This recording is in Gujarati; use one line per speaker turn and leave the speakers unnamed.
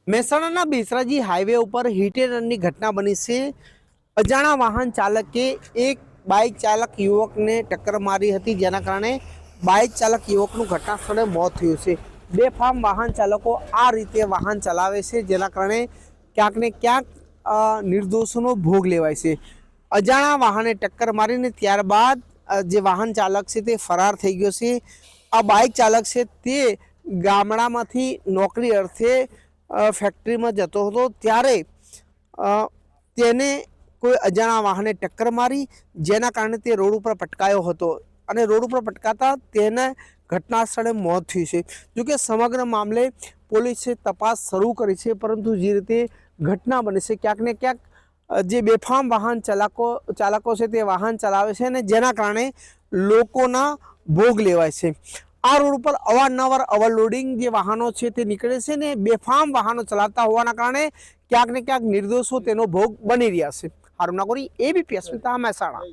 મહેસાણાના બેસરાજી હાઈવે ઉપર હિટ એન્ડ રનની ઘટના બની છે। અજાણા વાહન ચાલકે એક બાઇક ચાલક યુવકને ટક્કર મારી હતી, જેના કારણે બાઇક ચાલક યુવકનું ઘટના સ્થળે મોત થયું છે। બેફામ વાહન ચાલકો આ રીતે વાહન ચલાવે છે, જેના કારણે ક્યાંક ને ક્યાંક નિર્દોષોનો ભોગ લેવાય છે। અજાણા વાહને ટક્કર મારીને ત્યારબાદ જે વાહન ચાલક છે તે ફરાર થઈ ગયો છે। આ બાઇક ચાલક છે તે ગામડામાંથી નોકરી અર્થે ફેક્ટરીમાં જતો હતો, ત્યારે તેને કોઈ અજાણા વાહને ટક્કર મારી, જેના કારણે તે રોડ ઉપર પટકાયો હતો અને રોડ ઉપર પટકાતા તેને ઘટના સ્થળે મોત થયું છે। જોકે સમગ્ર મામલે પોલીસે તપાસ શરૂ કરી છે, પરંતુ જે રીતે ઘટના બની છે ક્યાંક ને ક્યાંક જે બેફામ વાહન ચાલકો છે તે વાહન ચલાવે છે અને જેના કારણે લોકોના ભોગ લેવાય છે। આ રોડ ઉપર અવારનવાર ઓવરલોડિંગ જે વાહનો છે તે નીકળે છે ને બેફામ વાહનો ચલાવતા હોવાના કારણે ક્યાંક ને ક્યાંક નિર્દોષો તેનો ભોગ બની રહ્યા છે। હારૂન નાગોરી, એબીપી અસ્મિતા, મહેસાણા।